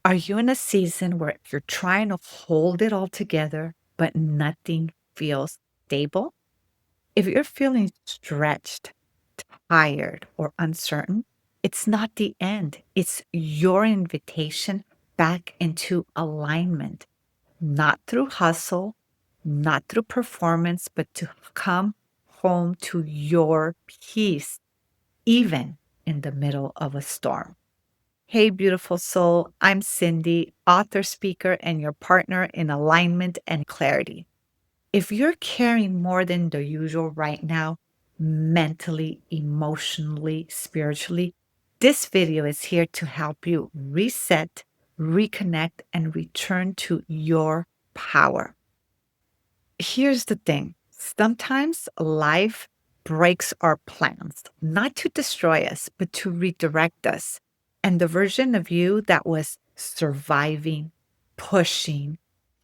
Are you in a season where you're trying to hold it all together, but nothing feels stable? If you're feeling stretched, tired, or uncertain, it's not the end. It's your invitation back into alignment, not through hustle, not through performance, but to come home to your peace, even in the middle of a storm. Hey, beautiful soul. I'm Cindy, author, speaker, and your partner in alignment and clarity. If you're carrying more than the usual right now, mentally, emotionally, spiritually, this video is here to help you reset, reconnect, and return to your power. Here's the thing. Sometimes life breaks our plans, not to destroy us, but to redirect us. And the version of you that was surviving, pushing,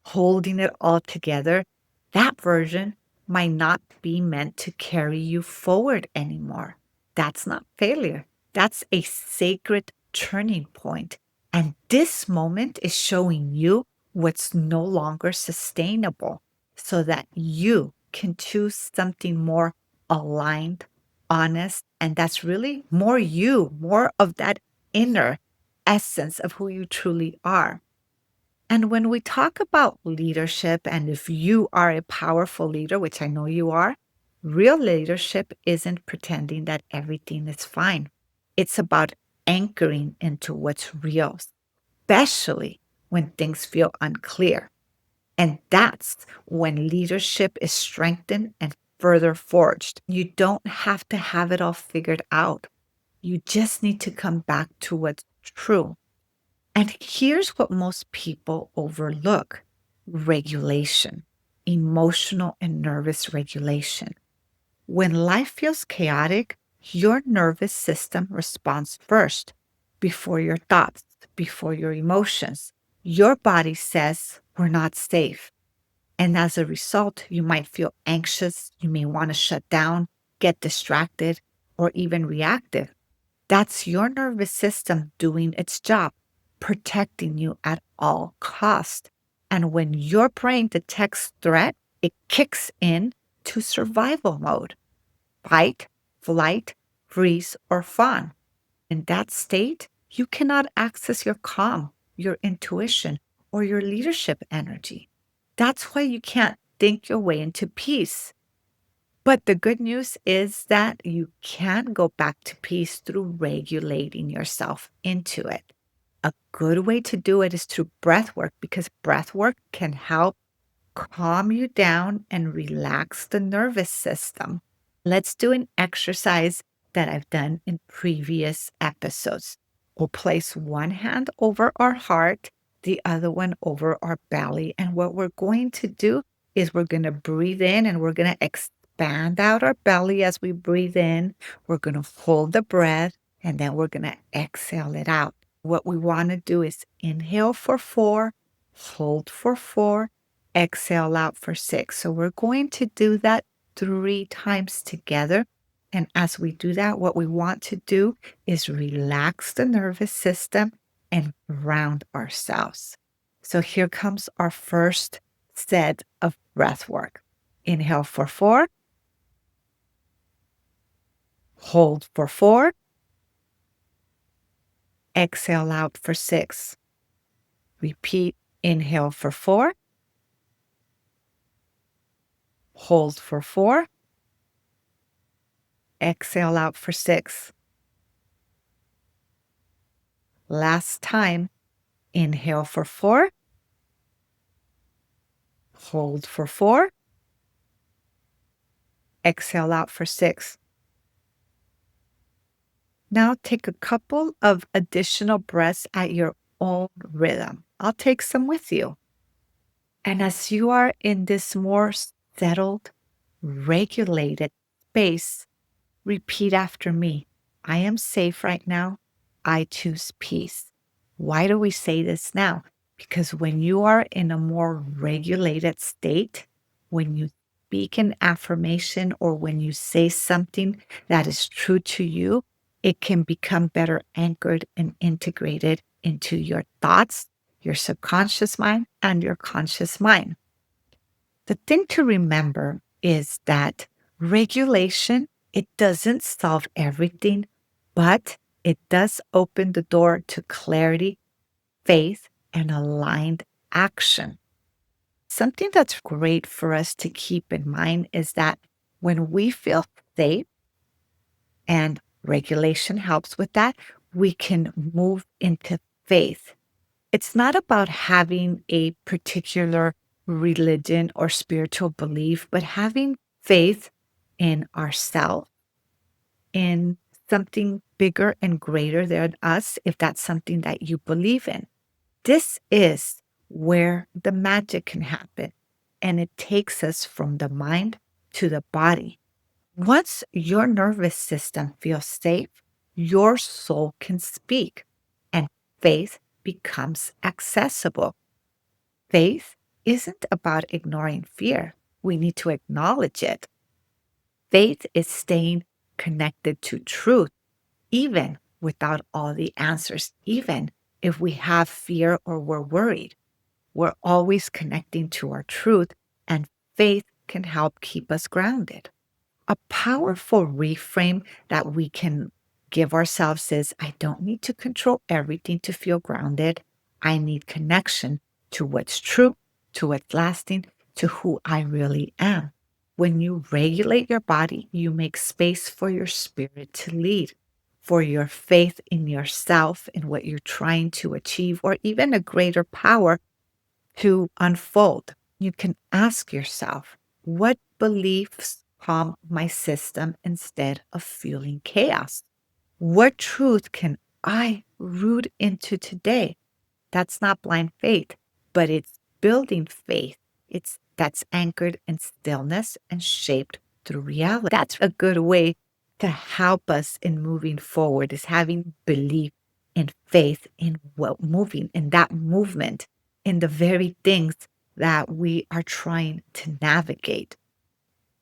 holding it all together, that version might not be meant to carry you forward anymore. That's not failure. That's a sacred turning point. And this moment is showing you what's no longer sustainable so that you can choose something more aligned, honest, and that's really more you, more of that inner essence of who you truly are. And when we talk about leadership, and if you are a powerful leader, which I know you are, real leadership isn't pretending that everything is fine. It's about anchoring into what's real, especially when things feel unclear. And that's when leadership is strengthened and further forged. You don't have to have it all figured out. You just need to come back to what's true. And here's what most people overlook: regulation, emotional and nervous regulation. When life feels chaotic, your nervous system responds first, before your thoughts, before your emotions. Your body says, "We're not safe." And as a result, you might feel anxious, you may want to shut down, get distracted, or even reactive. That's your nervous system doing its job, protecting you at all cost. And when your brain detects threat, it kicks in to survival mode: fight, flight, freeze, or fawn. In that state, you cannot access your calm, your intuition, or your leadership energy. That's why you can't think your way into peace. But the good news is that you can go back to peace through regulating yourself into it. A good way to do it is through breath work, because breath work can help calm you down and relax the nervous system. Let's do an exercise that I've done in previous episodes. We'll place one hand over our heart, the other one over our belly. And what we're going to do is we're going to breathe in and we're going to expand out our belly as we breathe in. We're going to hold the breath and then we're going to exhale it out. What we want to do is inhale for 4, hold for 4, exhale out for 6. So we're going to do that 3 times together. And as we do that, what we want to do is relax the nervous system and ground ourselves. So here comes our first set of breath work. Inhale for 4, hold for 4, exhale out for 6. Repeat, inhale for 4, hold for 4, exhale out for 6. Last time, inhale for 4, hold for 4, exhale out for 6. Now take a couple of additional breaths at your own rhythm. I'll take some with you. And as you are in this more settled, regulated space, repeat after me. I am safe right now. I choose peace. Why do we say this now? Because when you are in a more regulated state, when you speak an affirmation or when you say something that is true to you, It can become better anchored and integrated into your thoughts, your subconscious mind, and your conscious mind. The thing to remember is that regulation, it doesn't solve everything, but it does open the door to clarity, faith, and aligned action. Something that's great for us to keep in mind is that when we feel safe and regulation helps with that, we can move into faith. It's not about having a particular religion or spiritual belief, but having faith in ourselves, in something bigger and greater than us, if that's something that you believe in. This is where the magic can happen, and it takes us from the mind to the body. Once your nervous system feels safe, your soul can speak and faith becomes accessible. Faith isn't about ignoring fear. We need to acknowledge it. Faith is staying connected to truth, even without all the answers, even if we have fear or we're worried. We're always connecting to our truth, and faith can help keep us grounded. A powerful reframe that we can give ourselves is I don't need to control everything to feel grounded. I need connection to what's true, to what's lasting, to who I really am. When you regulate your body, you make space for your spirit to lead, for your faith in yourself and what you're trying to achieve, or even a greater power to unfold. You can ask yourself, what beliefs calm my system instead of feeling chaos? What truth can I root into today? That's not blind faith, but it's building faith. It's that's anchored in stillness and shaped through reality. That's a good way to help us in moving forward is having belief and faith in what moving in that movement in the very things that we are trying to navigate.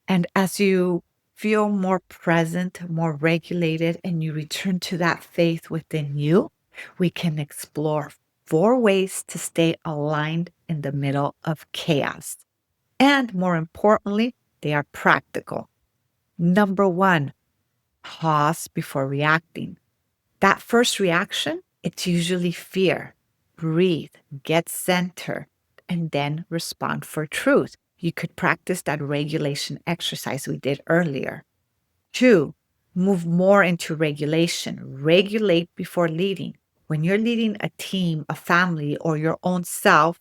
And as you feel more present, more regulated, and you return to that faith within you, we can explore 4 ways to stay aligned in the middle of chaos. And more importantly, they are practical. Number one, pause before reacting. That first reaction, it's usually fear. Breathe, get center, and then respond for truth. You could practice that regulation exercise we did earlier. Two, move more into regulation. Regulate before leading. When you're leading a team, a family, or your own self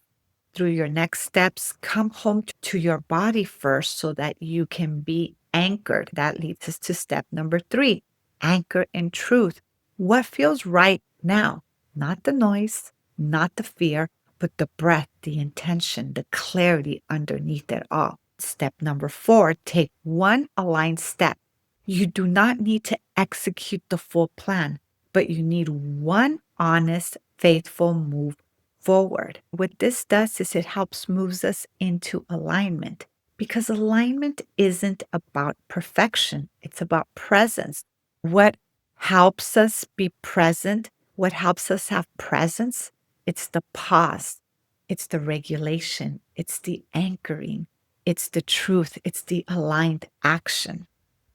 through your next steps, come home to your body first so that you can be anchored. That leads us to step number three, anchor in truth. What feels right now? Not the noise, not the fear, but the breath, the intention, the clarity underneath it all. Step number four, take one aligned step. You do not need to execute the full plan, but you need one honest, faithful move forward. What this does is it helps moves us into alignment because alignment isn't about perfection, it's about presence. What helps us be present, what helps us have presence, it's the pause, it's the regulation, it's the anchoring, it's the truth, it's the aligned action.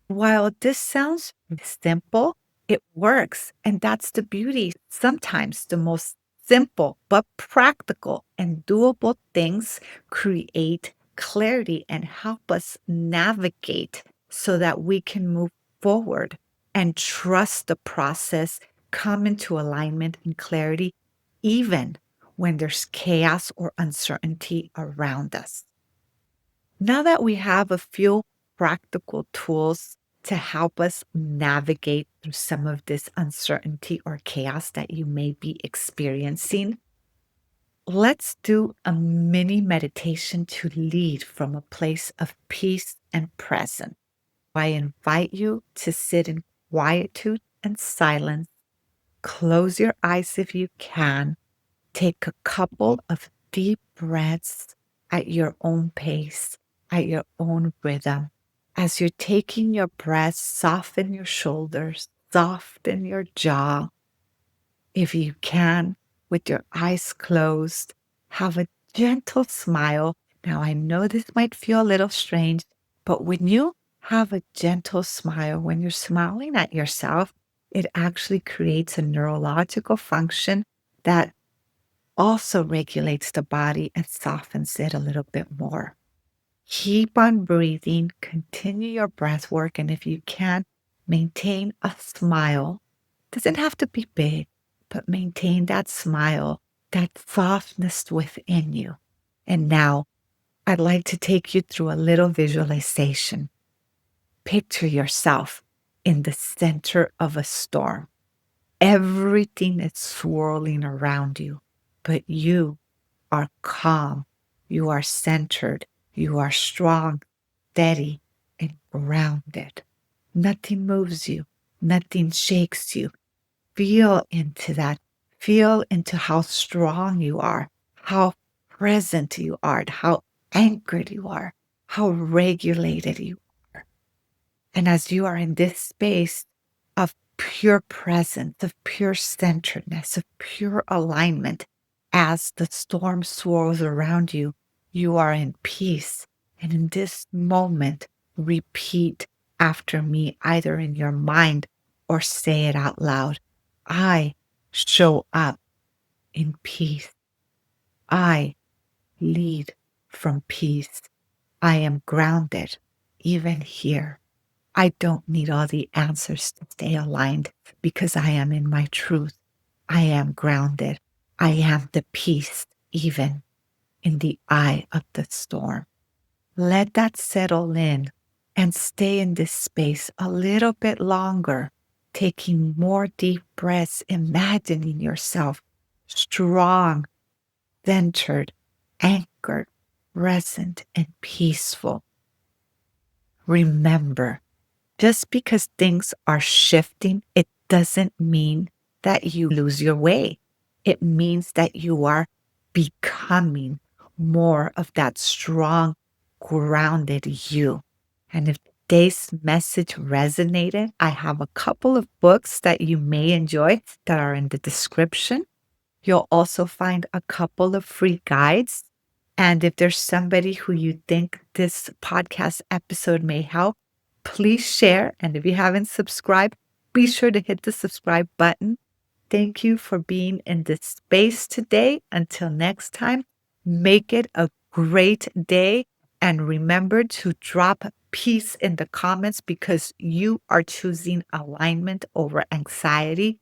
While this sounds simple, it works. And that's the beauty. Sometimes the most simple but practical and doable things create clarity and help us navigate so that we can move forward and trust the process, come into alignment and clarity, even when there's chaos or uncertainty around us. Now that we have a few practical tools to help us navigate through some of this uncertainty or chaos that you may be experiencing, let's do a mini meditation to lead from a place of peace and presence. I invite you to sit in quietude and silence. Close your eyes if you can. Take a couple of deep breaths at your own pace, at your own rhythm. As you're taking your breath, soften your shoulders, soften your jaw. If you can, with your eyes closed, have a gentle smile. Now, I know this might feel a little strange, but when you have a gentle smile, when you're smiling at yourself, it actually creates a neurological function that also regulates the body and softens it a little bit more. Keep on breathing, continue your breath work, and if you can, maintain a smile. Doesn't have to be big, but maintain that smile, that softness within you. And now I'd like to take you through a little visualization. Picture yourself in the center of a storm. Everything is swirling around you, but you are calm, you are centered, you are strong, steady, and grounded. Nothing moves you, nothing shakes you. Feel into that. Feel into how strong you are, how present you are, how anchored you are, how regulated you are. And as you are in this space of pure presence, of pure centeredness, of pure alignment, as the storm swirls around you, you are in peace. And in this moment, repeat after me, either in your mind or say it out loud. I show up in peace. I lead from peace. I am grounded, even here. I don't need all the answers to stay aligned because I am in my truth. I am grounded. I am the peace, even in the eye of the storm. Let that settle in and stay in this space a little bit longer, taking more deep breaths, imagining yourself strong, centered, anchored, present, and peaceful. Remember, just because things are shifting, it doesn't mean that you lose your way. It means that you are becoming more of that strong, grounded you. And if today's message resonated, I have a couple of books that you may enjoy that are in the description. You'll also find a couple of free guides. And if there's somebody who you think this podcast episode may help, please share. And if you haven't subscribed, be sure to hit the subscribe button. Thank you for being in this space today. Until next time, make it a great day. And remember to drop peace in the comments because you are choosing alignment over anxiety.